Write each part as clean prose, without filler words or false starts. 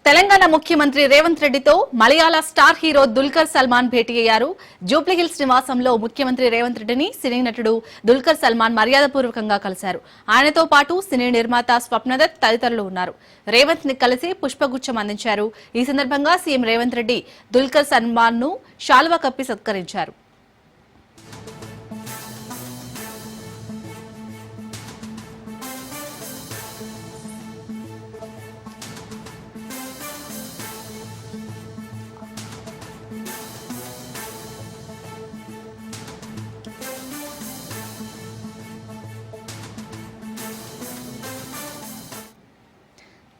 తెలంగాణ ముఖ్యమంత్రి రేవంత్ రెడ్డితో మలయాళ star hero Dulquer Salman భేటీ అయ్యారు. జూబ్లీహిల్స్ నివాసంలో ముఖ్యమంత్రి రేవంత్ రెడ్డిని సినీ నటుడు దుల్కర్ సల్మాన్ మర్యాదపూర్వకంగా కలిశారు. ఆయనతో పాటు సినీ నిర్మాత స్వప్నదత్ తదితరులు ఉన్నారు. రేవంత్ ని కలిసి పుష్పగుచ్చం అందించారు. ఈ సందర్భంగా సీఎం రేవంత్ రెడ్డి దుల్కర్ సల్మాన్ ను శాల్వా కప్పి సత్కరించారు.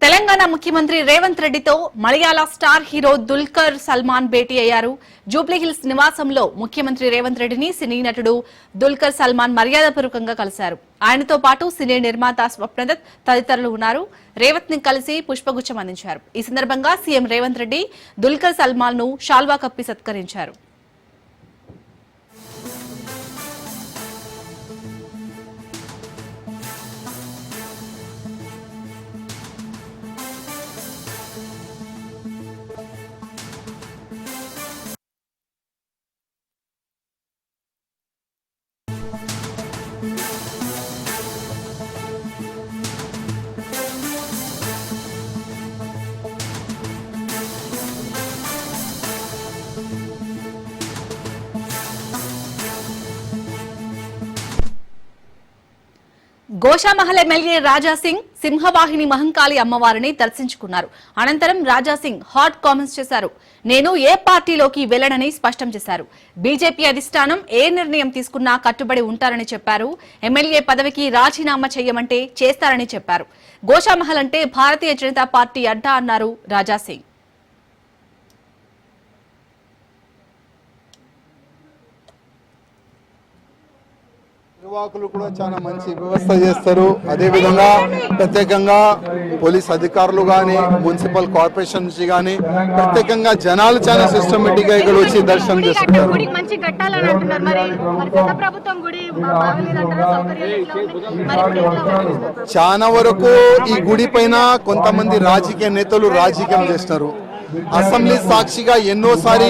తెలంగాణ ముఖ్యమంత్రి రేవంత్ రెడ్డితో మలయాళ స్టార్ హీరో దుల్కర్ సల్మాన్ భేటీ అయ్యారు. జూబ్లీహిల్స్ నివాసంలో ముఖ్యమంత్రి రేవంత్ రెడ్డిని సినీ నటుడు దుల్కర్ సల్మాన్ మర్యాదపూర్వకంగా కలిశారు. ఆయనతో పాటు సినీ నిర్మాత స్వప్నదత్ తదితరులు ఉన్నారు. రేవంత్ ని కలిసి పుష్పగుచ్చం అందించారు. ఈ సందర్భంగా సీఎం రేవంత్ రెడ్డి దుల్కర్ సల్మాన్ ను శాల్వా కప్పి సత్కరించారు. గోషామహల్ ఎమ్మెల్యే రాజాసింగ్ సింహవాహిని మహంకాళి అమ్మవారిని దర్శించుకున్నారు. అనంతరం రాజాసింగ్ హాట్ కామెంట్స్ చేశారు. నేను ఏ పార్టీలోకి వెళ్లనని స్పష్టం చేశారు. బీజేపీ అధిష్టానం ఏ నిర్ణయం తీసుకున్నా కట్టుబడి ఉంటారని చెప్పారు. ఎమ్మెల్యే పదవికి రాజీనామా చేయమంటే చేస్తారని చెప్పారు. గోషామహల్ అంటే భారతీయ జనతా పార్టీ అడ్డా అన్నారు రాజాసింగ్. నిర్వాహకులు కూడా చాలా మంచి వ్యవస్థ చేస్తారు. అదేవిధంగా ప్రత్యేకంగా పోలీస్ అధికారులు కానీ మున్సిపల్ కార్పొరేషన్ నుంచి కానీ ప్రత్యేకంగా జనాలు చాలా సిస్టమేటిక్ గా ఇక్కడ వచ్చి దర్శనం చేసుకుంటారు. చాలా వరకు ఈ గుడి పైన కొంతమంది రాజకీయ నేతలు రాజకీయం చేస్తున్నారు. అసెంబ్లీ సాక్షిగా ఎన్నోసారి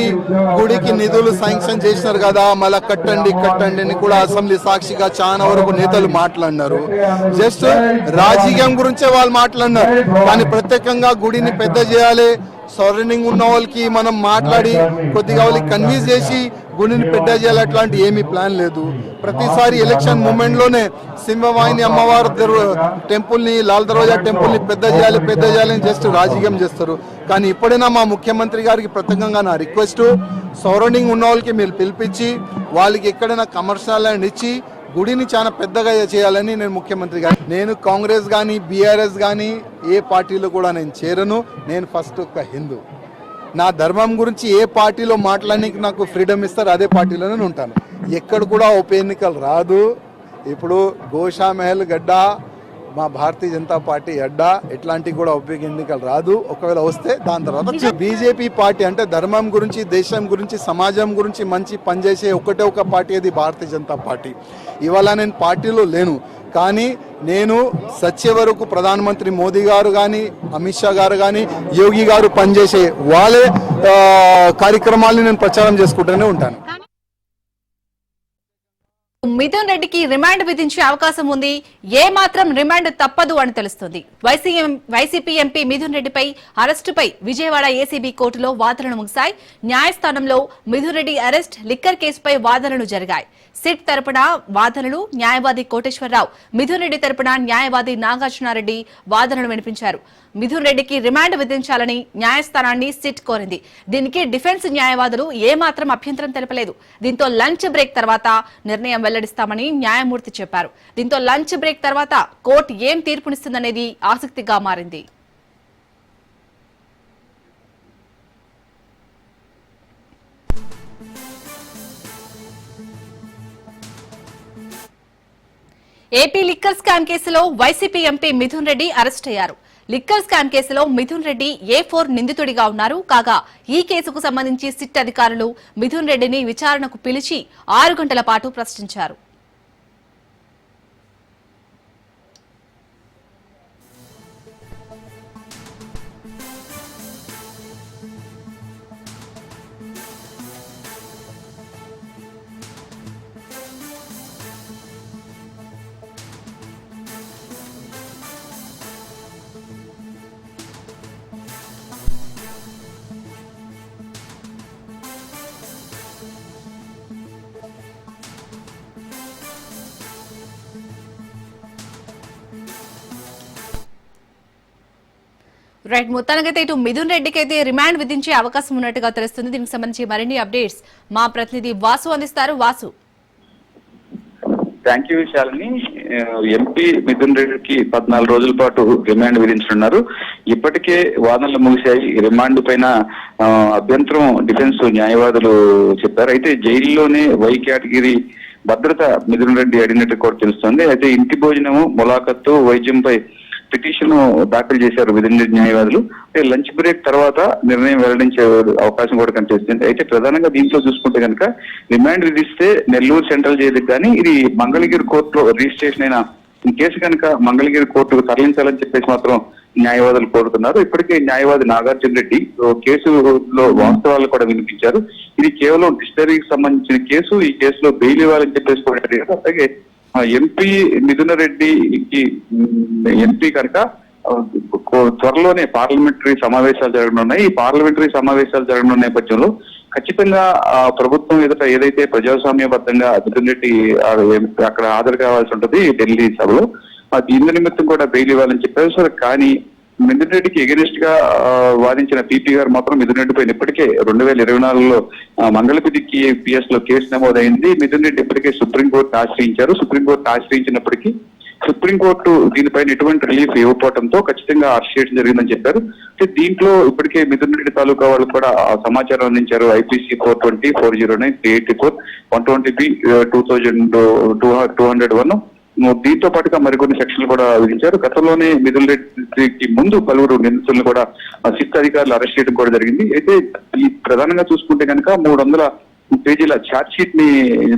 గుడికి నిధులు శాంక్షన్ చేసినారు కదా, మళ్ళా కట్టండి అని కూడా అసెంబ్లీ సాక్షిగా చాలా వరకు నేతలు మాట్లాడినారు. జస్ట్ రాజకీయం గురించే వాళ్ళు మాట్లాడినారు. కానీ ప్రత్యేకంగా గుడిని పెద్ద చేయాలి, సరౌండింగ్ ఉన్న వాళ్ళకి మనం మాట్లాడి కొద్దిగా వాళ్ళకి కన్విన్స్ చేసి గుడిని పెద్ద చేయాలి, అట్లాంటి ఏమీ ప్లాన్ లేదు. ప్రతిసారి ఎలక్షన్ మూమెంట్ లోనే సింహవాహిని అమ్మవారు టెంపుల్ ని, లాల్ దర్వాజా టెంపుల్ ని పెద్ద చేయాలని జస్ట్ రాజకీయం చేస్తారు. కానీ ఇప్పుడైనా మా ముఖ్యమంత్రి గారికి ప్రత్యేకంగా నా రిక్వెస్ట్, సరౌండింగ్ ఉన్న వాళ్ళకి మీరు పిలిపించి వాళ్ళకి ఎక్కడైనా కమర్షియల్ ల్యాండ్ ఇచ్చి గుడిని చాలా పెద్దగా చేయాలని నేను ముఖ్యమంత్రి గారు. నేను కాంగ్రెస్ కానీ బీఆర్ఎస్ కానీ ఏ పార్టీలో కూడా నేను చేరను. నేను ఫస్ట్ ఒక హిందూ. నా ధర్మం గురించి ఏ పార్టీలో మాట్లాడడానికి నాకు ఫ్రీడమ్ ఇస్తారు, అదే పార్టీలోనే ఉంటాను. ఎక్కడ కూడా ఉప ఎన్నికలు రాదు. ఇప్పుడు గోషామహల్ గడ్డ మా భారతీయ జనతా పార్టీ అడ్డా, ఎట్లాంటి కూడా ఉప ఎన్నికలు రాదు. ఒకవేళ వస్తే దాని తర్వాత బీజేపీ పార్టీ అంటే ధర్మం గురించి, దేశం గురించి, సమాజం గురించి మంచి పనిచేసే ఒకటే ఒక పార్టీ, అది భారతీయ జనతా పార్టీ. ఇవాళ నేను పార్టీలో లేను, కానీ నేను సచ్చే వరకు ప్రధానమంత్రి మోదీ గారు కానీ, అమిత్ షా గారు కానీ, యోగి గారు పనిచేసే వాళ్ళే కార్యక్రమాలను నేను ప్రచారం చేసుకుంటూనే ఉంటాను. మిథున్ రెడ్డికి రిమాండ్ విధించే అవకాశం ఉంది. ఏ మాత్రం రిమాండ్ తప్పదు అని తెలుస్తుంది. వైసీపీ ఎంపీ మిథున్ రెడ్డిపై అరెస్టుపై విజయవాడ ఏసీబీ కోర్టులో వాదనలు ముగిశాయి. న్యాయస్థానంలో మిథున్ రెడ్డి అరెస్ట్, లిక్కర్ కేసుపై వాదనలు జరిగాయి. సిట్ తరపున వాదనలు న్యాయవాది కోటేశ్వరరావు, మిథున్ రెడ్డి తరపున న్యాయవాది నాగార్జునారెడ్డి వాదనలు వినిపించారు. మిథున్ రెడ్డికి రిమాండ్ విధించాలని న్యాయస్థానాన్ని సిట్ కోరింది. దీనికి డిఫెన్స్ న్యాయవాదులు ఏమాత్రం అభ్యంతరం తెలపలేదు. దీంతో లంచ్ బ్రేక్ తర్వాత నిర్ణయం వెల్లడిస్తామని న్యాయమూర్తి చెప్పారు. దీంతో లంచ్ బ్రేక్ తర్వాత కోర్టు ఏం తీర్పునిస్తుందనేది ఆసక్తిగా మారింది. ఏపీ లిక్కర్ స్కామ్ కేసులో YCP MP Mithun Reddy arrest అయ్యారు. లిక్కర్ స్కామ్ కేసులో మిథున్ రెడ్డి A4 నిందితుడిగా ఉన్నారు. కాగా ఈ కేసుకు సంబంధించి సిట్ అధికారులు మిథున్ రెడ్డిని విచారణకు పిలిచి 6 గంటల పాటు ప్రశ్నించారు. రైట్, మొత్తానికైతే ఇటు మిథున్ రెడ్డికి అయితే రిమాండ్ విధించే అవకాశం ఉన్నట్టుగా తెలుస్తుంది. దీనికి సంబంధించి మరిన్ని అప్డేట్స్ మా ప్రతినిధి వాసు అందిస్తారు. Vasu. Thank you Shalini. MP Mithun రెడ్డికి 14 రోజుల పాటు రిమాండ్ విధించనున్నారు. ఇప్పటికే వాదనలు ముగిశాయి. రిమాండ్ పైన అభ్యంతరం డిఫెన్స్ న్యాయవాదులు చెప్పారు. అయితే జైల్లోనే వై కేటగిరీ భద్రత మిథున్ రెడ్డి అడిగినట్టు కూడా తెలుస్తోంది. అయితే ఇంటి భోజనము, ములాఖత్తు, వైద్యంపై పిటిషన్ దాఖలు చేశారు మిథున్ రెడ్డి న్యాయవాదులు. అయితే లంచ్ బ్రేక్ తర్వాత నిర్ణయం వెల్లడించే అవకాశం కూడా కనిపిస్తుంది. అయితే ప్రధానంగా దీంట్లో చూసుకుంటే కనుక రిమాండ్ విధిస్తే నెల్లూరు సెంట్రల్ జైలుకి కానీ ఇది మంగళగిరి కోర్టులో రిజిస్ట్రేషన్ అయిన కేసు కనుక మంగళగిరి కోర్టుకు తరలించాలని చెప్పేసి మాత్రం న్యాయవాదులు కోరుతున్నారు. ఇప్పటికే న్యాయవాది నాగార్జున రెడ్డి కేసులో వాస్తవాలు కూడా వినిపించారు. ఇది కేవలం డిస్టరీకి సంబంధించిన కేసు. ఈ కేసులో బెయిల్ ఇవ్వాలని చెప్పేసి కూడా అడిగారు. అలాగే ఎంపీ మిథున రెడ్డికి ఎంపీ కనుక త్వరలోనే పార్లమెంటరీ సమావేశాలు జరగనున్నాయి. ఈ పార్లమెంటరీ సమావేశాలు జరగనున్న నేపథ్యంలో ఖచ్చితంగా ప్రభుత్వం ఎదుట ఏదైతే ప్రజాస్వామ్యబద్ధంగా మిథున్ రెడ్డి అక్కడ హాజరు కావాల్సి ఉంటుంది ఢిల్లీ సభలో, ఇందు నిమిత్తం కూడా బెయిల్ ఇవ్వాలని చెప్పారు. సో కానీ మిథున్ రెడ్డికి ఎగెనిస్ట్ గా వాదించిన పీపీ గారు మాత్రం మిథున్ రెడ్డి పైన ఇప్పటికే 2024లో మంగళగిరికి పిఎస్ లో కేసు నమోదైంది. మిథున్ రెడ్డి ఇప్పటికే సుప్రీంకోర్టు ఆశ్రయించారు. సుప్రీంకోర్టు ఆశ్రయించినప్పటికీ సుప్రీంకోర్టు దీనిపైన ఎటువంటి రిలీఫ్ ఇవ్వకపోవడంతో ఖచ్చితంగా అరెస్ట్ చేయడం జరిగిందని చెప్పారు. దీంట్లో ఇప్పటికే మిథున్ రెడ్డి తాలూకా వాళ్ళు కూడా సమాచారం అందించారు. ఐపీసీ 420, 409, 384, 120B, 2201 దీంతో పాటుగా మరికొన్ని సెక్షన్లు కూడా విధించారు. గతంలోనే మిథున్ రెడ్డికి ముందు పలువురు నిందితులను కూడా సిట్ అధికారులు అరెస్ట్ చేయడం కూడా జరిగింది. అయితే ఈ ప్రధానంగా చూసుకుంటే కనుక 300 పేజీల ఛార్జ్ షీట్ ని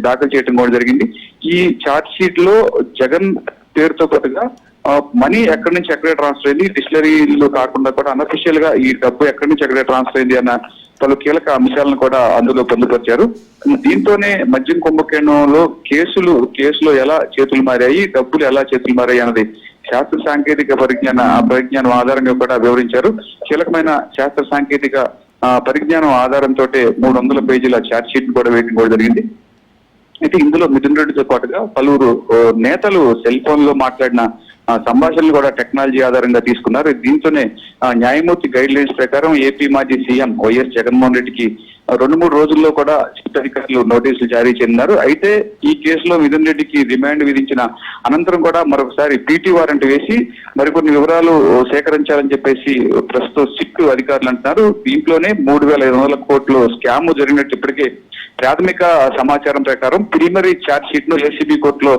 దాఖలు చేయడం కూడా జరిగింది. ఈ ఛార్జ్ షీట్ లో జగన్ పేరుతో పాటుగా మనీ ఎక్కడి నుంచి ఎక్కడే ట్రాన్స్ఫర్ అయింది, డిస్టిలరీలో కాకుండా కూడా అన్అఫిషియల్ గా ఈ డబ్బు ఎక్కడి నుంచి ఎక్కడే ట్రాన్స్ఫర్ అయింది అన్న పలు కీలక అంశాలను కూడా అందులో పొందుపరిచారు. దీంతోనే మద్యం కుంభకోణంలో కేసులో ఎలా చేతులు మారాయి, డబ్బులు ఎలా చేతులు మారాయి అన్నది శాస్త్ర సాంకేతిక పరిజ్ఞానం ఆధారంగా కూడా వివరించారు. కీలకమైన శాస్త్ర సాంకేతిక పరిజ్ఞానం ఆధారంతో 300 పేజీల ఛార్జ్ షీట్ కూడా వేయడం కూడా జరిగింది. అయితే ఇందులో మిథున్ రెడ్డితో పాటుగా పలువురు నేతలు సెల్ ఫోన్ లో మాట్లాడిన సంభాషణలు కూడా టెక్నాలజీ ఆధారంగా తీసుకున్నారు. దీంతోనే న్యాయమూర్తి గైడ్ లైన్స్ ప్రకారం ఏపీ మాజీ సీఎం వైఎస్ జగన్మోహన్ రెడ్డికి 2-3 రోజుల్లో కూడా సిట్ అధికారులు నోటీసులు జారీ చేయనున్నారు. అయితే ఈ కేసులో మిథున్ రెడ్డికి రిమాండ్ విధించిన అనంతరం కూడా మరొకసారి పీటీ వారెంట్ వేసి మరికొన్ని వివరాలు సేకరించాలని చెప్పేసి ప్రస్తుతం సిట్ అధికారులు అంటున్నారు. దీంట్లోనే 3,500 కోట్ల స్కామ్ జరిగినట్టు ఇప్పటికే ప్రాథమిక సమాచారం ప్రకారం ప్రిలిమినరీ ఛార్జ్ షీట్ ను ఏసీబీ కోర్టులో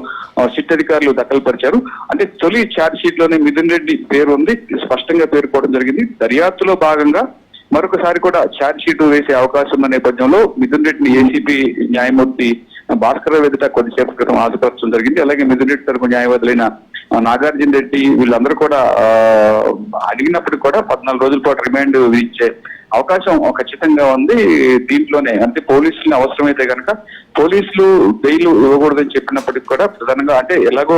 సిట్ అధికారులు దఖలుపరిచారు. అంటే తొలి ఛార్జ్ షీట్ లోనే మిథున్ రెడ్డి పేరు ఉంది, స్పష్టంగా పేర్కోవడం జరిగింది. దర్యాప్తులో భాగంగా మరొకసారి కూడా ఛార్జ్ షీట్ వేసే అవకాశం ఉన్న నేపథ్యంలో మిథున్ రెడ్డిని ఏసీబీ న్యాయమూర్తి భాస్కర్ ఎదుట కొద్దిసేపు క్రితం హాజరుపరచడం జరిగింది. అలాగే మిథున్ రెడ్డి తరపు న్యాయవాదులైన నాగార్జున రెడ్డి వీళ్ళందరూ కూడా అడిగినప్పటికీ కూడా 14 రోజుల పాటు రిమాండ్ విధించే అవకాశం ఖచ్చితంగా ఉంది. దీంట్లోనే అంటే పోలీసులు అవసరమైతే కనుక పోలీసులు బెయిల్ ఇవ్వకూడదని చెప్పినప్పటికీ కూడా ప్రధానంగా అంటే ఎలాగో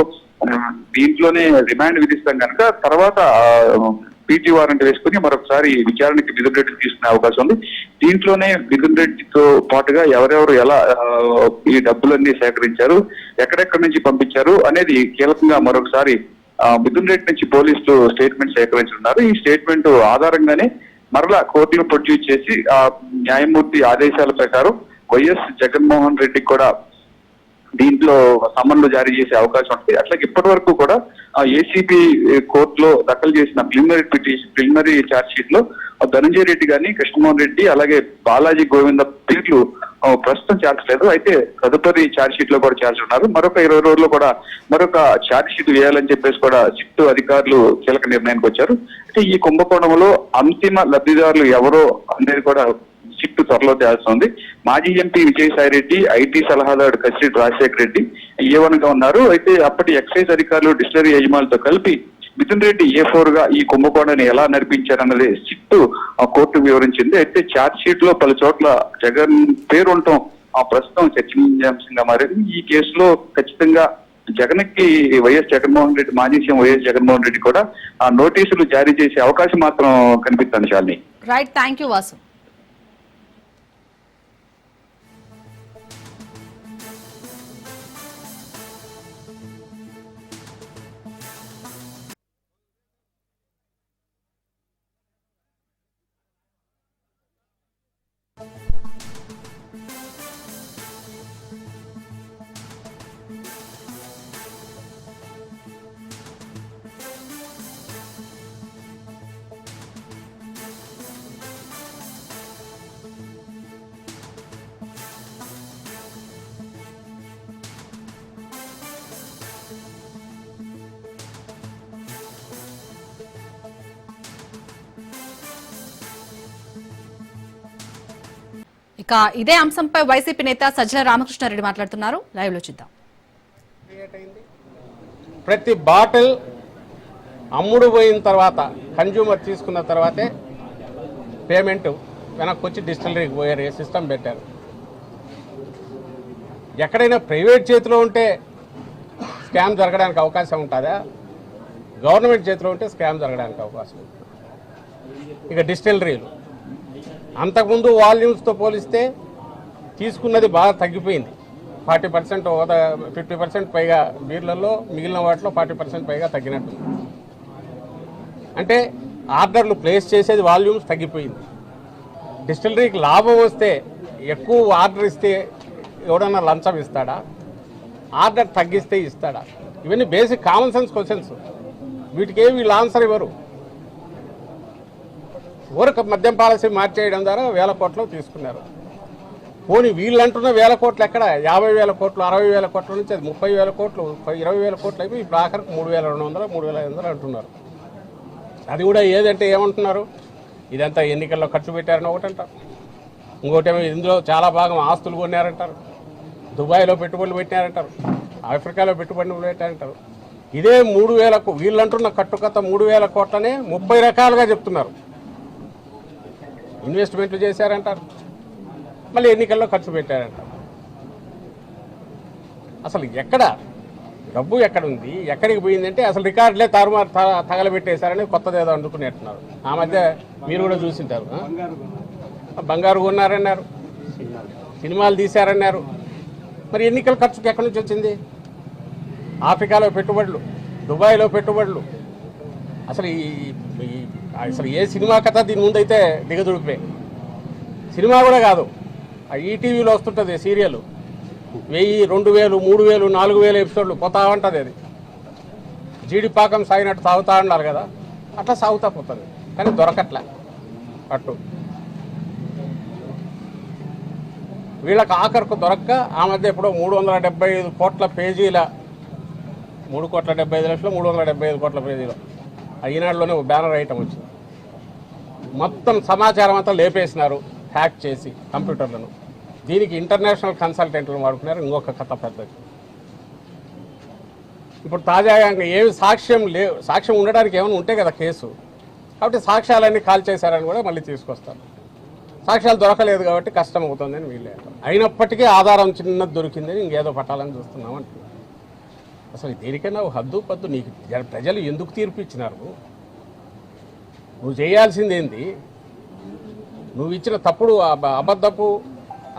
దీంట్లోనే రిమాండ్ విధిస్తాం కనుక తర్వాత పీటీ వారెంట్ వేసుకుని మరొకసారి విచారణకి మిథున్ రెడ్డిని తీసుకునే అవకాశం ఉంది. దీంట్లోనే మిథున్ రెడ్డితో పాటుగా ఎవరెవరు ఎలా ఈ డబ్బులన్నీ సేకరించారు, ఎక్కడెక్కడి నుంచి పంపించారు అనేది కీలకంగా మరొకసారి మిథున్ రెడ్డి నుంచి పోలీసులు స్టేట్మెంట్ సేకరించున్నారు. ఈ స్టేట్మెంట్ ఆధారంగానే మరలా కోర్టును ప్రొడ్యూస్ చేసి ఆ న్యాయమూర్తి ఆదేశాల ప్రకారం వైఎస్ జగన్మోహన్ రెడ్డికి కూడా దీంట్లో సమన్లు జారీ చేసే అవకాశం ఉంటుంది. అట్లాగే ఇప్పటి వరకు కూడా ఏసీబీ కోర్టులో దాఖలు చేసిన ప్రిలిమినరీ ఛార్జ్ షీట్ లో ధనంజయ రెడ్డి గాని, కృష్ణమోహన్ రెడ్డి, అలాగే బాలాజీ గోవింద పేర్లు ప్రస్తుతం చేర్చలేదు. అయితే తదుపరి ఛార్జ్ షీట్ లో కూడా చేర్చున్నారు. మరొక 20 రోజుల్లో కూడా మరొక ఛార్జ్ షీట్ వేయాలని చెప్పేసి కూడా సిట్ అధికారులు కీలక నిర్ణయానికి వచ్చారు. అయితే ఈ కుంభకోణంలో అంతిమ లబ్ధిదారులు ఎవరో అనేది కూడా సిట్ త్వరలో తేల్చుంది. మాజీ ఎంపీ విజయసాయి రెడ్డి, ఐటీ సలహాదారు కసిరెడ్డి రాజశేఖర రెడ్డి A1 గా ఉన్నారు. అయితే అప్పటి ఎక్సైజ్ అధికారులు డిస్టిలరీ యజమానులతో కలిపి మిథున్ రెడ్డి A4 గా ఈ కుంభకోణాన్ని ఎలా నడిపించారన్నది సిట్ కోర్టు వివరించింది. అయితే ఛార్జ్ షీట్ లో పలు చోట్ల జగన్ పేరు ఉండటం ప్రస్తుతం చర్చనీయాంశంగా మారింది. ఈ కేసులో ఖచ్చితంగా జగన్ కి వైఎస్ జగన్మోహన్ రెడ్డి, మాజీ సీఎం వైఎస్ జగన్మోహన్ రెడ్డి కూడా నోటీసులు జారీ చేసే అవకాశం మాత్రం కనిపిస్తుంది. Shalini. Right, thank you Vasu. ఇక ఇదే అంశంపై వైసీపీ నేత సజ్జల రామకృష్ణారెడ్డి మాట్లాడుతున్నారు. లైవ్ లో చూద్దాం. ప్రతి బాటిల్ అమ్ముడు పోయిన తర్వాత కన్జ్యూమర్ తీసుకున్న తర్వాతే పేమెంట్ వెనక్కి వచ్చి డిస్టిలరీకి పోయే సిస్టమ్ పెట్టారు. ఎక్కడైనా ప్రైవేట్ చేతిలో ఉంటే స్కామ్ జరగడానికి అవకాశం ఉంటుందా? గవర్నమెంట్ చేతిలో ఉంటే స్కామ్ జరగడానికి అవకాశం ఉంటుంది. ఇక డిస్టిలరీలు అంతకుముందు వాల్యూమ్స్తో పోలిస్తే తీసుకున్నది బాగా తగ్గిపోయింది. 40% 50% పైగా బీర్లలో, మిగిలిన వాటిలో 40% పైగా తగ్గినట్టు. అంటే ఆర్డర్లు ప్లేస్ చేసేది వాల్యూమ్స్ తగ్గిపోయింది. డిస్టిలరీకి లాభం వస్తే ఎక్కువ ఆర్డర్ ఇస్తే ఎవడన్నా లంచం ఇస్తాడా? ఆర్డర్ తగ్గిస్తే ఇస్తాడా? ఇవన్నీ బేసిక్ కామన్ సెన్స్ క్వశ్చన్స్. వీటికి వీళ్ళు ఆన్సర్ ఇవ్వరు. ఊరక మద్యం పాలసీ మార్చేయడం ద్వారా 1000 కోట్లు తీసుకున్నారు. పోనీ వీళ్ళు అంటున్న 1000 కోట్లు ఎక్కడ? 50,000 కోట్లు, 60,000 కోట్ల నుంచి అది 30,000 కోట్లు, 20,000 కోట్లు అయిపోయి ఇప్పుడు ఆఖరికి 3,200, 3,500 అంటున్నారు. అది కూడా ఏదంటే ఏమంటున్నారు? ఇదంతా ఎన్నికల్లో ఖర్చు పెట్టారని ఒకటి అంటారు. ఇంకోటేమో ఇందులో చాలా భాగం ఆస్తులు కొన్నారంటారు, దుబాయ్లో పెట్టుబడులు పెట్టారంటారు, ఆఫ్రికాలో పెట్టుబడులు పెట్టారంటారు. ఇదే 3,000 వీళ్ళు అంటున్న కట్టుకథ 3,000 కోట్లనే 30 రకాలుగా చెప్తున్నారు. ఇన్వెస్ట్మెంట్లు చేశారంటారు, మళ్ళీ ఎన్నికల్లో ఖర్చు పెట్టారంటారు. అసలు ఎక్కడ డబ్బు ఎక్కడుంది, ఎక్కడికి పోయిందంటే అసలు రికార్డులే తారుమారు తగలబెట్టేశారని కొత్తది ఏదో అందుకునేట్టున్నారు. ఆ మధ్య మీరు కూడా చూసింటారు. బంగారు కొన్నారన్నారు, సినిమాలు తీశారన్నారు. మరి ఎన్నికల ఖర్చుకి ఎక్కడి నుంచి వచ్చింది? ఆఫ్రికాలో పెట్టుబడులు, దుబాయ్లో పెట్టుబడులు. అసలు అసలు ఏ సినిమా కథ దీని ముందైతే దిగదుడిపే. సినిమా కూడా కాదు, ఆ ఈటీవీలో వస్తుంటుంది సీరియల్, 1000, 2000, 3000, 4000 ఎపిసోడ్లు పోతా ఉంటుంది. అది జీడిపాకం సాగినట్టు సాగుతా ఉన్నారు కదా, అట్లా సాగుతా పోతుంది. కానీ దొరకట్లే అట్టు. వీళ్ళకి ఆఖరికి దొరక్క ఆ మధ్య ఎప్పుడో 375 కోట్ల పేజీల 3,75,00,000 375 కోట్ల పేజీలో ఈనాడులోనే ఒక బ్యానర్ ఐటమ్ వచ్చింది. మొత్తం సమాచారం అంతా లేపేసినారు హ్యాక్ చేసి కంప్యూటర్లను. దీనికి ఇంటర్నేషనల్ కన్సల్టెంట్లను వాడుకున్నారు. ఇంకొక కథ పెద్దది. ఇప్పుడు తాజాగా ఏమి సాక్ష్యం ఉండడానికి ఏమైనా ఉంటే కదా కేసు, కాబట్టి సాక్ష్యాలన్నీ కాల్ చేశారని కూడా మళ్ళీ తీసుకొస్తారు. సాక్ష్యాలు దొరకలేదు కాబట్టి కష్టం అవుతుందని వీళ్ళే అంటారు. అయినప్పటికీ ఆధారం చిన్నది దొరికిందని ఇంకేదో పట్టాలని చూస్తున్నాం అంటున్నారు. అసలు దేనికైనా హద్దు పద్దు. నీకు ప్రజలు ఎందుకు తీర్పు ఇచ్చినారు? నువ్వు చేయాల్సిందేంది? నువ్వు ఇచ్చిన తప్పుడు అబద్ధపు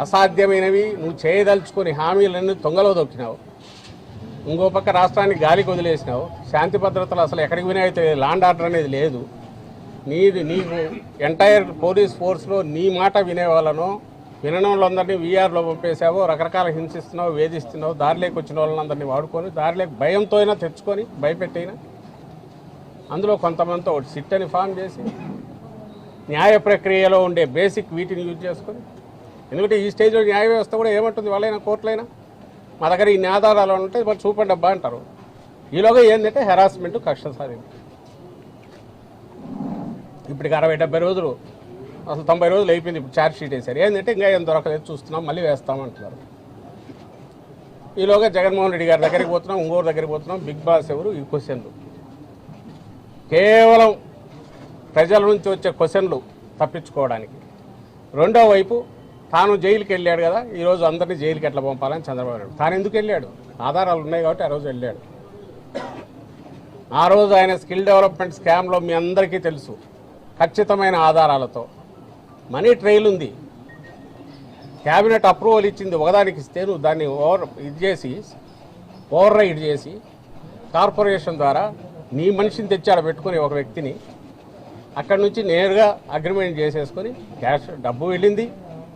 అసాధ్యమైనవి నువ్వు చేయదలుచుకొని హామీలన్నీ తొంగలో దొక్కినావు. ఇంకో పక్క రాష్ట్రాన్ని గాలికి వదిలేసినావు. శాంతి భద్రతలు అసలు ఎక్కడికి వినైతే లాండ్ ఆర్డర్ అనేది లేదు. నీకు ఎంటైర్ పోలీస్ ఫోర్స్లో నీ మాట వినేవాళ్ళనో వినని వాళ్ళందరినీ వీఆర్లో పంపేసావో, రకరకాల హింసిస్తున్నావు, వేధిస్తున్నావు. దారిలోకి వచ్చిన వాళ్ళందరినీ వాడుకొని దారిలోకి భయంతో అయినా తెచ్చుకొని భయపెట్టైనా అందులో కొంతమందితో ఒకటి సిట్ అని ఫామ్ చేసి న్యాయ ప్రక్రియలో ఉండే బేసిక్ వీటిని యూజ్ చేసుకొని. ఎందుకంటే ఈ స్టేజ్లో న్యాయ వ్యవస్థ కూడా ఏమంటుంది? వాళ్ళైనా కోర్టులైనా మా దగ్గర ఇన్ని ఆధారాలు ఉంటే వాళ్ళు చూపండి అబ్బా అంటారు. ఈలోగా ఏంటంటే హెరాస్మెంట్, కక్ష సాధింపు. ఇప్పటికి 60-70 రోజులు, అసలు 90 రోజులు అయిపోయింది. ఇప్పుడు ఛార్జ్ షీట్ వేశారు. ఏంటంటే ఇంకా ఏం దొరకలేదు, చూస్తున్నాం, మళ్ళీ వేస్తామంటున్నారు. ఈలోగా జగన్మోహన్ రెడ్డి గారి దగ్గరికి పోతున్నాం, ఇంకోరి దగ్గరికి పోతున్నాం. బిగ్ బాస్ ఎవరు? ఈ క్వశ్చన్లు కేవలం ప్రజల నుంచి వచ్చే క్వశ్చన్లు తప్పించుకోవడానికి. రెండో వైపు తాను జైలుకి వెళ్ళాడు కదా, ఈరోజు అందరినీ జైలుకి ఎట్లా పంపాలని చంద్రబాబు నాయుడు. తాను ఎందుకు వెళ్ళాడు? ఆధారాలు ఉన్నాయి కాబట్టి ఆ రోజు వెళ్ళాడు. ఆ రోజు ఆయన స్కిల్ డెవలప్మెంట్ స్కామ్లో మీ అందరికీ తెలుసు, ఖచ్చితమైన ఆధారాలతో మనీ ట్రైల్ ఉంది. క్యాబినెట్ అప్రూవల్ ఇచ్చింది, ఒకదానికి ఇస్తే నువ్వు దాన్ని ఓవర్ రైడ్ చేసి కార్పొరేషన్ ద్వారా నీ మనిషిని తెచ్చి పెట్టుకుని ఒక వ్యక్తిని అక్కడి నుంచి నేరుగా అగ్రిమెంట్ చేసేసుకొని క్యాష్ డబ్బు వెళ్ళింది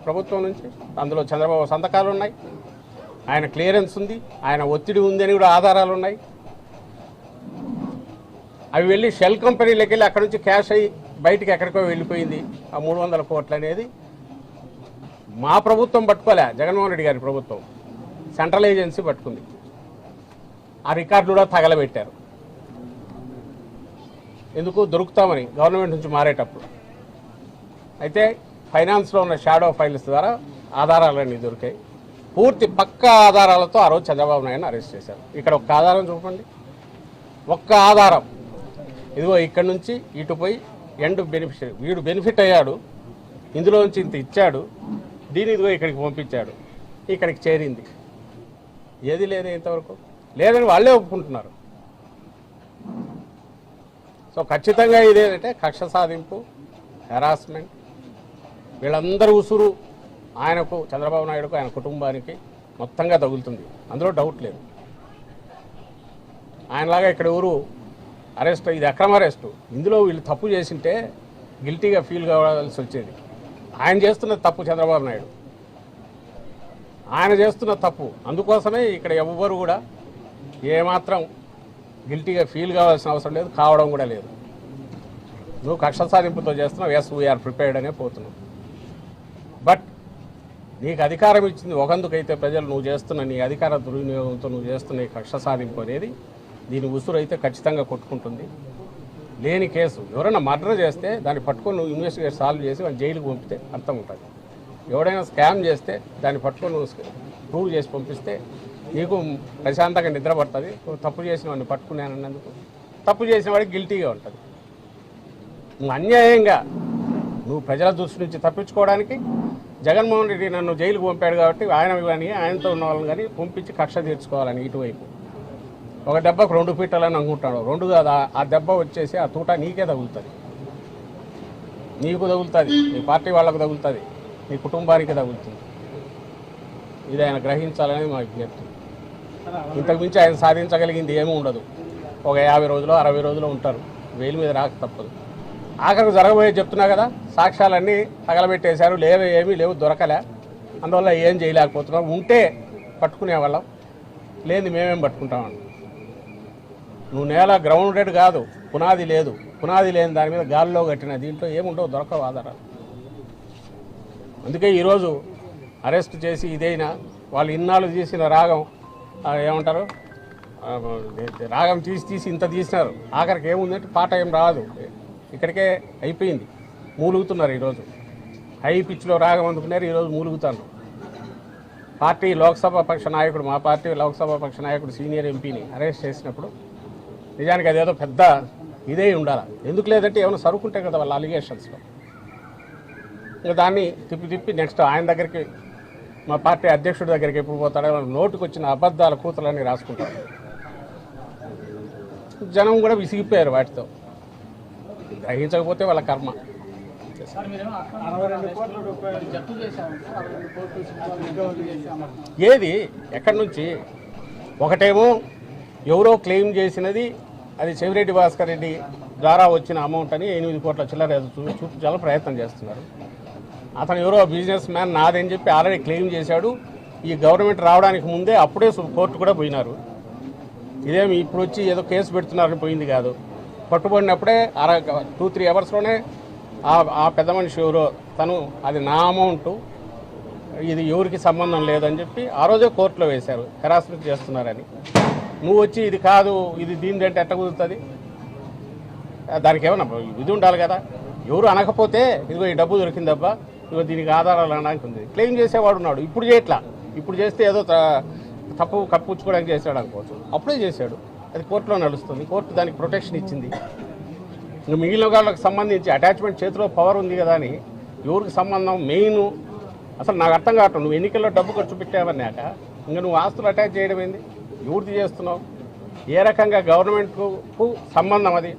ప్రభుత్వం నుంచి. అందులో చంద్రబాబు సంతకాలు ఉన్నాయి, ఆయన క్లియరెన్స్ ఉంది, ఆయన ఒత్తిడి ఉంది అని కూడా ఆధారాలు ఉన్నాయి. అవి వెళ్ళి షెల్ కంపెనీలోకి వెళ్ళి అక్కడి నుంచి క్యాష్ అయ్యి బయటికి ఎక్కడికో వెళ్ళిపోయింది. ఆ 300 కోట్లు అనేది మా ప్రభుత్వం పట్టుకోలే, జగన్మోహన్ రెడ్డి గారి ప్రభుత్వం సెంట్రల్ ఏజెన్సీ పట్టుకుంది. ఆ రికార్డులు కూడా తగలబెట్టారు. ఎందుకు? దొరుకుతామని గవర్నమెంట్ నుంచి మారేటప్పుడు. అయితే ఫైనాన్స్లో ఉన్న షాడో ఫైల్స్ ద్వారా ఆధారాలన్నీ దొరికాయి. పూర్తి పక్కా ఆధారాలతో ఆ రోజు చంద్రబాబు నాయుడుని అరెస్ట్ చేశారు. ఇక్కడ ఒక్క ఆధారం చూపండి, ఒక్క ఆధారం. ఇదిగో ఇక్కడ నుంచి ఇటు పోయి ఎండ్ బెనిఫిషియరీ, వీడు బెనిఫిట్ అయ్యాడు, ఇందులోంచి ఇంత ఇచ్చాడు, దీని ఇదిగో ఇక్కడికి పంపించాడు, ఇక్కడికి చేరింది. ఏది లేదు ఇంతవరకు, లేదని వాళ్ళే ఒప్పుకుంటున్నారు. సో ఖచ్చితంగా ఇదేంటంటే కక్ష సాధింపు, హెరాస్మెంట్, వీళ్ళందరూ ఉసురు ఆయనకు, చంద్రబాబు నాయుడుకు, ఆయన కుటుంబానికి మొత్తంగా తగులుతుంది, అందులో డౌట్ లేదు. ఆయనలాగా ఇక్కడ ఎవరు అరెస్ట్, ఇది అక్రమ అరెస్టు, ఇందులో వీళ్ళు తప్పు చేసింటే గిల్టీగా ఫీల్ కావాల్సి వచ్చేది. ఆయన చేస్తున్న తప్పు చంద్రబాబు నాయుడు, ఆయన చేస్తున్న తప్పు. అందుకోసమే ఇక్కడ ఎవ్వరు కూడా ఏమాత్రం గిల్టీగా ఫీల్ కావాల్సిన అవసరం లేదు, కావడం కూడా లేదు. నువ్వు కక్ష సాధింపుతో చేస్తున్నావు, ఎస్ వీఆర్ ప్రిపేర్డ్ అనే పోతున్నావు. బట్ నీకు అధికారం ఇచ్చింది ఒకందుకైతే ప్రజలు, నువ్వు చేస్తున్న నీ అధికార దుర్వినియోగంతో నువ్వు చేస్తున్న ఈ కక్ష సాధింపు అనేది దీని ఉసురు అయితే ఖచ్చితంగా కొట్టుకుంటుంది. లేని కేసు ఎవరైనా మర్డర్ చేస్తే దాన్ని పట్టుకొని నువ్వు ఇన్వెస్టిగేట్ సాల్వ్ చేసి వాళ్ళు జైలుకు పంపితే అర్థం ఉంటుంది. ఎవడైనా స్కామ్ చేస్తే దాన్ని పట్టుకొని నువ్వు ప్రూవ్ చేసి పంపిస్తే నీకు ప్రశాంతంగా నిద్ర పడుతుంది. తప్పు చేసిన వాడిని పట్టుకున్నానన్నందుకు తప్పు చేసిన వాడికి గిల్టీగా ఉంటుంది. నువ్వు అన్యాయంగా నువ్వు ప్రజల దృష్టి నుంచి తప్పించుకోవడానికి జగన్మోహన్ రెడ్డి నన్ను జైలుకు పంపాడు కాబట్టి ఆయన కానీ ఆయనతో ఉన్న వాళ్ళని కానీ పంపించి కక్ష తీర్చుకోవాలని ఇటువైపు ఒక దెబ్బకు 2 పీటలని అనుకుంటాడు. 2 కాదు, ఆ దెబ్బ వచ్చేసి ఆ తూట నీకే తగులుతుంది, నీకు తగులుతుంది, నీ పార్టీ వాళ్ళకు తగులుతుంది, నీ కుటుంబానికి తగులుతుంది. ఇది ఆయన గ్రహించాలని మా విజ్ఞప్తి. ఇంతకుమించి ఆయన సాధించగలిగింది ఏమీ ఉండదు. ఒక 50 రోజులు 60 రోజులు ఉంటారు, వేలు మీద రాక తప్పదు. ఆఖరికి జరగబోయే చెప్తున్నా కదా, సాక్ష్యాలన్నీ తగలబెట్టేశారు, ఏమీ లేవు, దొరకలే, అందువల్ల ఏం చేయలేకపోతున్నాం. ఉంటే పట్టుకునేవాళ్ళం, లేని మేమేం పట్టుకుంటామని. నువ్వు నేల గ్రౌండెడ్ కాదు, పునాది లేదు, పునాది లేని దాని మీద గాల్లో కట్టిన దీంట్లో ఏముండవు, దొరకవు ఆధారాలు. అందుకే ఈరోజు అరెస్ట్ చేసి ఇదైనా వాళ్ళు ఇన్నాళ్ళు తీసిన రాగం ఏమంటారు, రాగం తీసి ఇంత తీసినారు, ఆఖరికి ఏముందంటే పాట ఏం రాదు, ఇక్కడికే అయిపోయింది. మూలుగుతున్నారు ఈరోజు, హై పిచ్లో రాగం అందుకున్నారు, ఈరోజు మూలుగుతారు. పార్టీ లోక్సభ పక్ష నాయకుడు, మా పార్టీ లోక్సభ పక్ష నాయకుడు సీనియర్ ఎంపీని అరెస్ట్ చేసినప్పుడు నిజానికి అదేదో పెద్ద ఇదే ఉండాలి. ఎందుకు లేదంటే ఏమైనా సరుకుంటే కదా వాళ్ళ అలిగేషన్స్లో. ఇంకా దాన్ని తిప్పి నెక్స్ట్ ఆయన దగ్గరికి, మా పార్టీ అధ్యక్షుడి దగ్గరికి ఎప్పుడు పోతాడో, నోటుకు వచ్చిన అబద్ధాల కూతులన్నీ రాసుకుంటారు. జనం కూడా విసిగిపోయారు వాటితో, గ్రహించకపోతే వాళ్ళ కర్మ. ఏది ఎక్కడి నుంచి? ఒకటేమో ఎవరో క్లెయిమ్ చేసినది, అది చెవిరెడ్డి భాస్కర్ రెడ్డి ద్వారా వచ్చిన అమౌంట్ అని 8 కోట్ల చిల్లర చూపించాలని ప్రయత్నం చేస్తున్నారు. అతను ఎవరో బిజినెస్ మ్యాన్ నాదని చెప్పి ఆల్రెడీ క్లెయిమ్ చేశాడు. ఈ గవర్నమెంట్ రావడానికి ముందే అప్పుడే కోర్టు కూడా పోయినారు. ఇదేమి ఇప్పుడు వచ్చి ఏదో కేసు పెడుతున్నారని పోయింది కాదు. పట్టుబడినప్పుడే 2-3 అవర్స్లోనే ఆ పెద్ద మనిషి ఎవరో తను అది నా అమౌంట్, ఇది ఎవరికి సంబంధం లేదని చెప్పి ఆ రోజే కోర్టులో వేశారు, హెరాస్మెంట్ చేస్తున్నారని. నువ్వు వచ్చి ఇది కాదు, ఇది దీని అంటే ఎట్ట కుదురుతుంది? దానికి ఏమన్నా ఇది ఉండాలి కదా. ఎవరు అనకపోతే ఇదిగో ఈ డబ్బు దొరికిందబ్బా, ఇదిగో దీనికి ఆధారాలు అనడానికి ఉంది. క్లెయిమ్ చేసేవాడు ఉన్నాడు, ఇప్పుడు చేయట్లా. ఇప్పుడు చేస్తే ఏదో తప్పు కప్పుచ్చుకోవడానికి చేశాడు అనుకోవచ్చు, అప్పుడే చేశాడు. అది కోర్టులో నడుస్తుంది, కోర్టు దానికి ప్రొటెక్షన్ ఇచ్చింది. ఇంకా మిగిలిన వాళ్ళకి సంబంధించి అటాచ్మెంట్ చేతిలో పవర్ ఉంది కదా అని ఎవరికి సంబంధం మెయిన్ అసలు నాకు అర్థం కావటం. నువ్వు ఎన్నికల్లో డబ్బు ఖర్చు పెట్టావన్నాక ఇంకా నువ్వు ఆస్తులు అటాచ్ చేయడం ఏంది? ఎవరిది చేస్తున్నావు? ఏ రకంగా గవర్నమెంట్కు సంబంధం అది?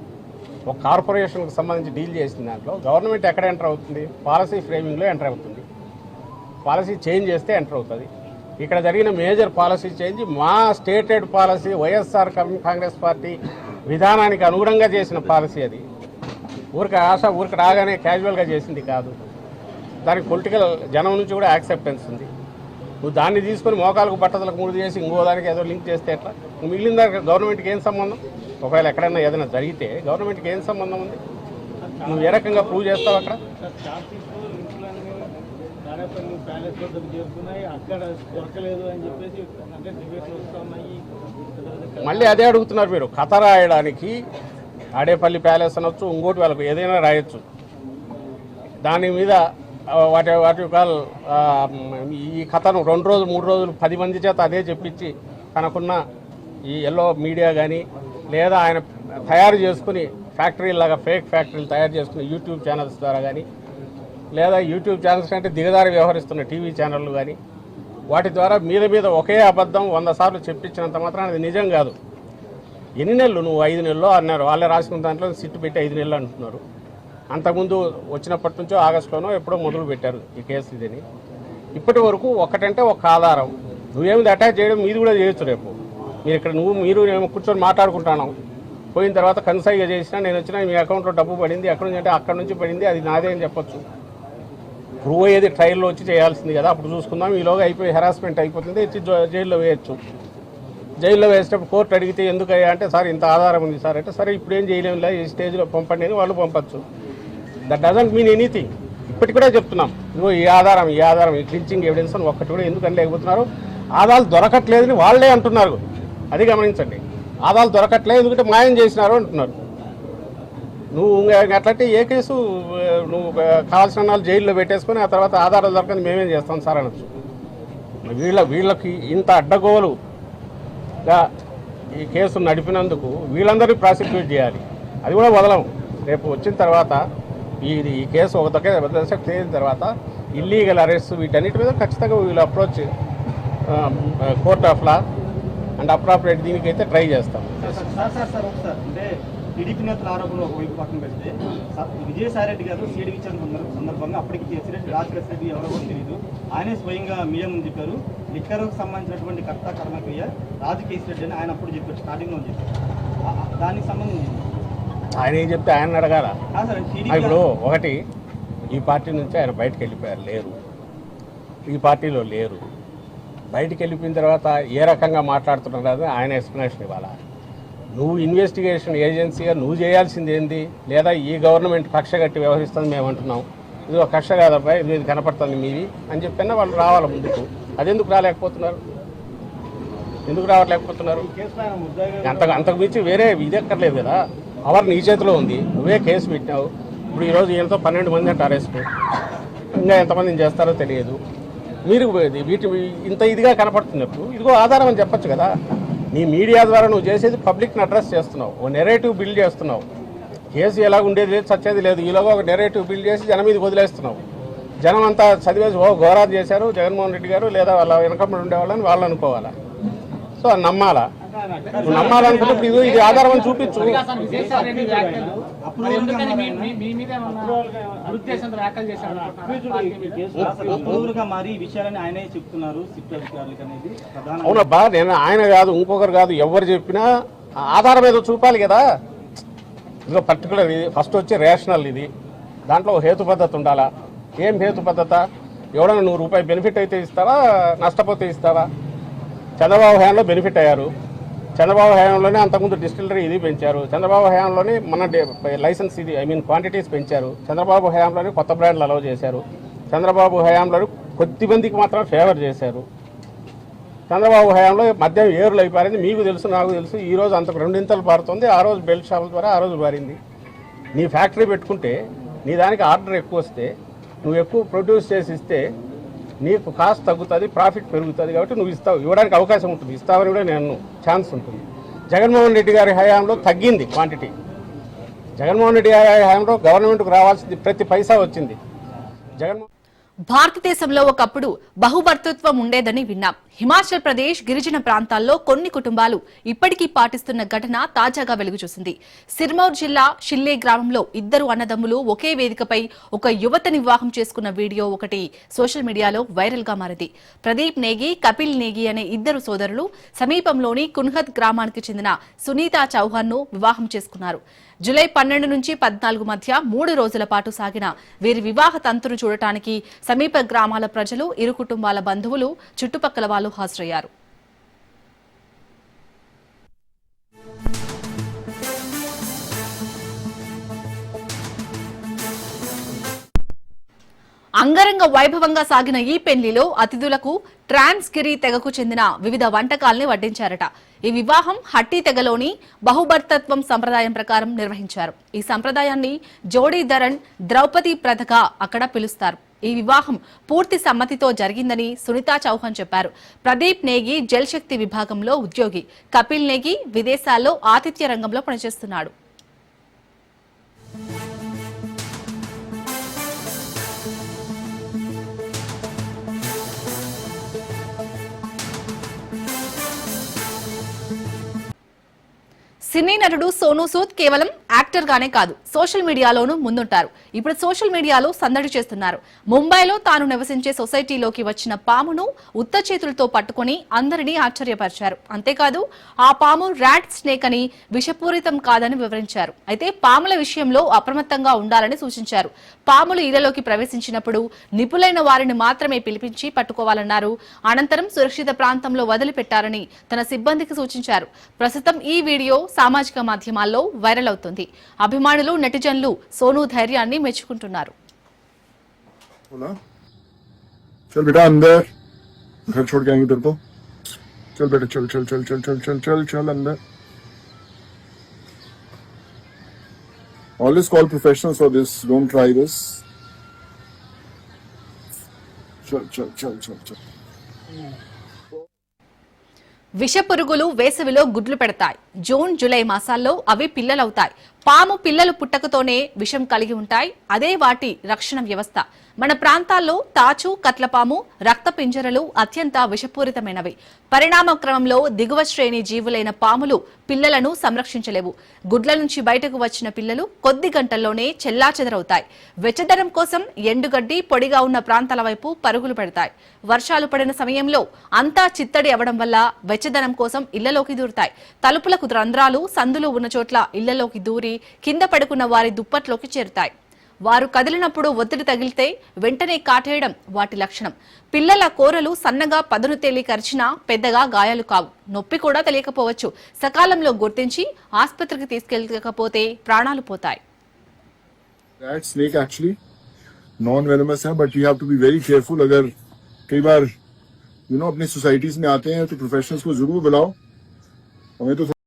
ఒక కార్పొరేషన్కి సంబంధించి డీల్ చేసిన దాంట్లో గవర్నమెంట్ ఎక్కడ ఎంటర్ అవుతుంది? పాలసీ ఫ్రేమింగ్లో ఎంటర్ అవుతుంది. పాలసీ చేంజ్ చేస్తే ఎంటర్ అవుతుంది. ఇక్కడ జరిగిన మేజర్ పాలసీ చేంజ్ మా stated policy, YSR Congress party విధానానికి అనుగుణంగా చేసిన పాలసీ. అది ఊరికి రాగానే క్యాజువల్గా చేసింది కాదు. దానికి పొలిటికల్ జనం నుంచి కూడా యాక్సెప్టెన్స్ ఉంది. నువ్వు దాన్ని తీసుకొని మోకాలకు బట్టలకు ముడి చేసి ఇంకో దానికి ఏదో లింక్ చేస్తే ఎట్లా? మిగిలిన దానికి గవర్నమెంట్కి ఏం సంబంధం? ఒకవేళ ఎక్కడైనా ఏదైనా జరిగితే గవర్నమెంట్కి ఏం సంబంధం ఉంది? నువ్వు ఏ రకంగా ప్రూవ్ చేస్తావు అక్కడ? మళ్ళీ అదే అడుగుతున్నారు మీరు. కథ రాయడానికి తాడేపల్లి ప్యాలెస్ అనొచ్చు, ఇంకోటి వాళ్ళకు ఏదైనా రాయొచ్చు. దాని మీద వాటి కాల్ ఈ కథను 2 రోజులు 3 రోజులు 10 మంది చేత అదే చెప్పించి తనకున్న ఈ ఎల్లో మీడియా కానీ లేదా ఆయన తయారు చేసుకుని ఫ్యాక్టరీలాగా ఫేక్ ఫ్యాక్టరీలు తయారు చేసుకుని యూట్యూబ్ ఛానల్స్ ద్వారా కానీ లేదా యూట్యూబ్ ఛానల్స్ అంటే దిగదారి వ్యవహరిస్తున్న టీవీ ఛానళ్ళు కానీ వాటి ద్వారా మీద ఒకే అబద్ధం 100 సార్లు చెప్పించినంత మాత్రం అది నిజం కాదు. ఎన్ని నెలలు నువ్వు 5 నెలలు అన్నారు, వాళ్ళే రాసుకున్న దాంట్లో సిట్టు పెట్టి 5 నెలలు అంటున్నారు. అంతకుముందు వచ్చినప్పటి నుంచో ఆగస్టులోనో ఎప్పుడో మొదలు పెట్టారు ఈ కేసు ఇదని. ఇప్పటి వరకు ఒకటంటే ఒక ఆధారం నువ్వేమిది అటాచ్ చేయడం మీది కూడా చేయొచ్చు. రేపు మీరు ఇక్కడ మీరు నేను కూర్చొని మాట్లాడుకుంటాను, పోయిన తర్వాత కన్సైగా చేసినా నేను వచ్చినా మీ అకౌంట్లో డబ్బు పడింది, ఎక్కడి నుంచి అంటే అక్కడి నుంచి పడింది, అది నాదే అని చెప్పొచ్చు. ప్రూవ్ అయ్యేది ట్రయల్లో వచ్చి చేయాల్సింది కదా, అప్పుడు చూసుకుందాం. ఈలోగా అయిపోయి హెరాస్మెంట్ అయిపోతుంది, వచ్చి జైల్లో వేయచ్చు. జైల్లో వేసేటప్పుడు కోర్టు అడిగితే ఎందుకయ్యా అంటే సార్ ఇంత ఆధారం ఉంది సార్ అంటే సరే ఇప్పుడు ఏం చేయలేము, ఈ స్టేజ్లో పంపండి అని వాళ్ళు పంపచ్చు. That doesn't mean anything. ఇప్పటికి కూడా చెప్తున్నాం, ఇదిగో ఈ ఆధారం ఈ క్లించింగ్ ఎవిడెన్స్ అని ఒక్కటి కూడా ఎందుకని లేకపోతున్నారు. ఆధారాలు దొరకట్లేదని వాళ్ళే అంటున్నారు, అది గమనించండి. ఆధారాలు దొరకట్లేదు ఎందుకంటే మాయం చేసినారు అంటున్నారు. నువ్వు అట్లంటే ఏ కేసు నువ్వు కావాల్సిన వాళ్ళు జైల్లో పెట్టేసుకొని ఆ తర్వాత ఆధారాలు దొరకని మేమేం చేస్తాం సార్ అనొచ్చు. వీళ్ళకి ఇంత అడ్డగోలుగా ఈ కేసు నడిపినందుకు వీళ్ళందరినీ ప్రాసిక్యూట్ చేయాలి, అది కూడా వదలం. రేపు వచ్చిన తర్వాత ఈ కేసు ఒక దశ తేలిన తర్వాత ఇల్లీగల్ అరెస్ట్ వీటన్నిటి మీద ఖచ్చితంగా వీళ్ళు approach court of law and appropriate దీనికైతే ట్రై చేస్తాం. అంటే టీడీపీ నేతల ఆరోపణలు ఒకవైపు పక్కన పెడితే విజయసాయి రెడ్డి గారు సీడీ ఇచ్చిన సందర్భంగా అప్పటికి రాజకేశ్వర రెడ్డి ఎవరో కూడా తెలియదు, ఆయనే స్వయంగా మీడియా ముందు చెప్పారు. లిక్కర్కు సంబంధించినటువంటి కర్త కర్మక్రియ రాజకేశ్వర రెడ్డి అని ఆయన అప్పుడు చెప్పారు, స్టార్టింగ్లో చెప్పారు. దానికి సంబంధించి ఆయన ఏం చెప్తే ఆయన అడగాల. ఇప్పుడు ఒకటి ఈ పార్టీ నుంచి ఆయన బయటకు వెళ్ళిపోయారు, లేరు ఈ పార్టీలో లేరు. బయటికి వెళ్ళిపోయిన తర్వాత ఏ రకంగా మాట్లాడుతున్నారు ఆయన ఎక్స్ప్లెనేషన్ ఇవ్వాలా. నువ్వు ఇన్వెస్టిగేషన్ ఏజెన్సీగా నువ్వు చేయాల్సింది ఏంది, లేదా ఈ గవర్నమెంట్ కక్ష కట్టి వ్యవహరిస్తుంది మేము అంటున్నాం, ఇది ఒక కక్ష కాదబ్బా, ఇది కనపడుతుంది మీవి అని చెప్పినా వాళ్ళు రావాలి ముందుకు. అదెందుకు రాలేకపోతున్నారు, ఎందుకు రావట్లేకపోతున్నారు? అంతకు మించి వేరే ఇది ఎక్కర్లేదు కదా. పవర్ నీ చేతిలో ఉంది, నువ్వే కేసు పెట్టినావు. ఇప్పుడు ఈరోజు ఈయనతో 12 మంది అంటే అరెస్ట్, ఇంకా ఎంతమందిని చేస్తారో తెలియదు. మీరు వీటి ఇంత ఇదిగా కనపడుతున్నప్పుడు ఇదిగో ఆధారం అని చెప్పచ్చు కదా. నీ మీడియా ద్వారా నువ్వు చేసేది పబ్లిక్ని అడ్రస్ చేస్తున్నావు, ఓ నెరేటివ్ బిల్డ్ చేస్తున్నావు. కేసు ఎలా ఉండేది లేదు, చచ్చేది లేదు, ఈలోగా ఒక నెరేటివ్ బిల్డ్ చేసి జనం మీదకి వదిలేస్తున్నావు. జనం అంతా చదివేసి ఘోరాలు చేశారు జగన్మోహన్ రెడ్డి గారు లేదా వాళ్ళ వెనకబడి ఉండేవాళ్ళని వాళ్ళు అనుకోవాలా. సో అది నమ్మాలా. నువ్వు నమ్మాలనుకున్నప్పుడు ఇది ఆధారం అని చూపించు. అవునబ్బా, నేను ఆయన కాదు ఇంకొకరు కాదు ఎవరు చెప్పినా ఆధారం ఏదో చూపాలి కదా. ఇదిగో పర్టికులర్ ఇది ఫస్ట్ వచ్చి రేషనల్, ఇది దాంట్లో హేతు పద్ధతి ఉండాలా. ఏం హేతు పద్ధత? ఎవడన్నా 100 రూపాయలు బెనిఫిట్ అయితే ఇస్తావా, నష్టపోతే ఇస్తావా? చంద్రబాబు హయాంలో బెనిఫిట్ అయ్యారు, చంద్రబాబు హయాంలోనే అంతకుముందు డిస్టిలరీ ఇది పెంచారు, చంద్రబాబు హయాంలోనే మన లైసెన్స్ ఇది క్వాంటిటీస్ పెంచారు, చంద్రబాబు హయాంలోనే కొత్త బ్రాండ్లు అలౌ చేశారు, చంద్రబాబు హయాంలో కొద్దిమందికి మాత్రం ఫేవర్ చేశారు. చంద్రబాబు హయాంలో మద్యం ఏరులు అయిపోయింది, మీకు తెలుసు నాకు తెలుసు. ఈరోజు అంతకు 2 ఇంతలు పారుతుంది, ఆ రోజు బెల్ట్ షాపుల ద్వారా ఆ రోజు పారింది. నీ ఫ్యాక్టరీ పెట్టుకుంటే నీ దానికి ఆర్డర్ ఎక్కువ వస్తే నువ్వు ఎక్కువ ప్రొడ్యూస్ చేసి ఇస్తే నీకు కాస్ట్ తగ్గుతుంది, ప్రాఫిట్ పెరుగుతుంది. కాబట్టి నువ్వు ఇస్తావు, ఇవ్వడానికి అవకాశం ఉంటుంది, ఇస్తావని కూడా నేను ఛాన్స్ ఉంటుంది. జగన్మోహన్ రెడ్డి గారి హయాంలో తగ్గింది క్వాంటిటీ. జగన్మోహన్ రెడ్డి గారి హయాంలో గవర్నమెంట్కు రావాల్సింది ప్రతి పైసా వచ్చింది. భారతదేశంలో ఒకప్పుడు బహుభర్తృత్వం ఉండేదని విన్నాం. హిమాచల్ ప్రదేశ్ గిరిజన ప్రాంతాల్లో కొన్ని కుటుంబాలు ఇప్పటికీ పాటిస్తున్న ఘటన తాజాగా వెలుగు చూసింది. సిర్మౌర్ జిల్లా షిల్లే గ్రామంలో 2 అన్నదమ్ములు ఒకే వేదికపై ఒక యువతని వివాహం చేసుకున్న వీడియో ఒకటి సోషల్ మీడియాలో వైరల్ గా మారింది. ప్రదీప్ నేగి, కపిల్ నేగి అనే 2 సోదరులు సమీపంలోని కున్హద్ గ్రామానికి చెందిన సునీతా చౌహాన్ ను వివాహం చేసుకున్నారు. జూలై 12 నుంచి 14 మధ్య 3 రోజుల పాటు సాగిన వీరి వివాహ తంతును చూడటానికి సమీప గ్రామాల ప్రజలు, ఇరు కుటుంబాల బంధువులు, చుట్టుపక్కల వాళ్ళు హాజరయ్యారు. అంగరంగ వైభవంగా సాగిన ఈ పెళ్లిలో అతిథులకు ట్రాన్స్ గిరి తెగకు చెందిన వివిధ వంటకాల్ని వడ్డించారట. ఈ వివాహం హట్టి తెగలోని బహుభర్తత్వం సంప్రదాయం ప్రకారం నిర్వహించారు. ఈ సంప్రదాయాన్ని జోడీధరన్ ద్రౌపది ప్రథగా అక్కడ పిలుస్తారు. ఈ వివాహం పూర్తి సమ్మతితో జరిగిందని సునీతా చౌహాన్ చెప్పారు. ప్రదీప్ నేగి జల్ శక్తి విభాగంలో ఉద్యోగి, కపిల్ నేగి విదేశాల్లో ఆతిథ్య రంగంలో పనిచేస్తున్నాడు. సినీ నటుడు సోనూ సూద్ కేవలం యాక్టర్ గానే కాదు, సోషల్ మీడియాలోనూ ముందుంటారు. ఇప్పుడు సోషల్ మీడియాలో సందడి చేస్తున్నారు. ముంబైలో తాను నివసించే సొసైటీలోకి వచ్చిన పామును ఉత్త చేతులతో పట్టుకుని అందరినీ ఆశ్చర్యపరిచారు. అంతేకాదు ఆ పాము ర్యాట్ స్నేక్ అని, విషపూరితం కాదని వివరించారు. అయితే పాముల విషయంలో అప్రమత్తంగా ఉండాలని సూచించారు. పాములు ఇళ్లలోకి ప్రవేశించినప్పుడు నిపుణులైన వారిని మాత్రమే పిలిపించి పట్టుకోవాలన్నారు. అనంతరం సురక్షిత ప్రాంతంలో వదిలిపెట్టారని తన సిబ్బందికి సూచించారు. ప్రస్తుతం ఈ వీడియో సామాజిక మాధ్యమాల్లో వైరల్ అవుతుంది. అభిమానులు, నెటిజన్లు సోనూ ధైర్యాన్ని మెచ్చుకుంటున్నారు. चल बेटा अंदर, घर छोड़ के आएंगे तेरे को. चल बेटा चल चल चल चल चल चल चल चल अंदर. Always call professionals for this. Don't try this. चल चल चल चल चल. విషపురుగులు వేసవిలో గుడ్లు పెడతాయి. జూన్, జూలై మాసాల్లో అవి పిల్లలవుతాయి. పాము పిల్లలు పుట్టకతోనే విషం కలిగి ఉంటాయి. అదే వాటి రక్షణ వ్యవస్థ. మన ప్రాంతాల్లో తాచు, కట్లపాము, రక్త పింజరలు అత్యంత విషపూరితమైనవి. పరిణామ క్రమంలో దిగువ శ్రేణి జీవులైన పాములు పిల్లలను సంరక్షించలేవు. గుడ్ల నుంచి బయటకు వచ్చిన పిల్లలు కొద్ది గంటల్లోనే చెల్లాచెదరవుతాయి. వెచ్చదనం కోసం ఎండుగడ్డి, పొడిగా ఉన్న ప్రాంతాల వైపు పరుగులు పెడతాయి. వర్షాలు పడిన సమయంలో అంతా చిత్తడి అవడం వల్ల వెచ్చదనం కోసం ఇళ్లలోకి దూరుతాయి. తలుపులకు రంధ్రాలు, సందులు ఉన్న చోట్ల ఇళ్లలోకి దూరి కింద పడుకున్న వారి దుప్పట్లోకి చేరుతాయి. వారు కదిలినప్పుడు ఒత్తిడి తగిలితే వెంటనే కాటేయడం వాటి లక్షణం. పిల్లల కోరలు సన్నగా పదును తేలి కరిచినా పెద్దగా గాయాలు కావు. నొప్పి కూడా తెలియకపోవచ్చు. సకాలంలో గుర్తించి ఆసుపత్రికి తీసుకెళ్ళకపోతే ప్రాణాలు పోతాయి. That snake actually non-venomous है, but you have to be very careful. अगर कई बार अपनी सोसाइटीज में आते हैं तो प्रोफेशनल्स को जरूर बुलाओ. हमें तो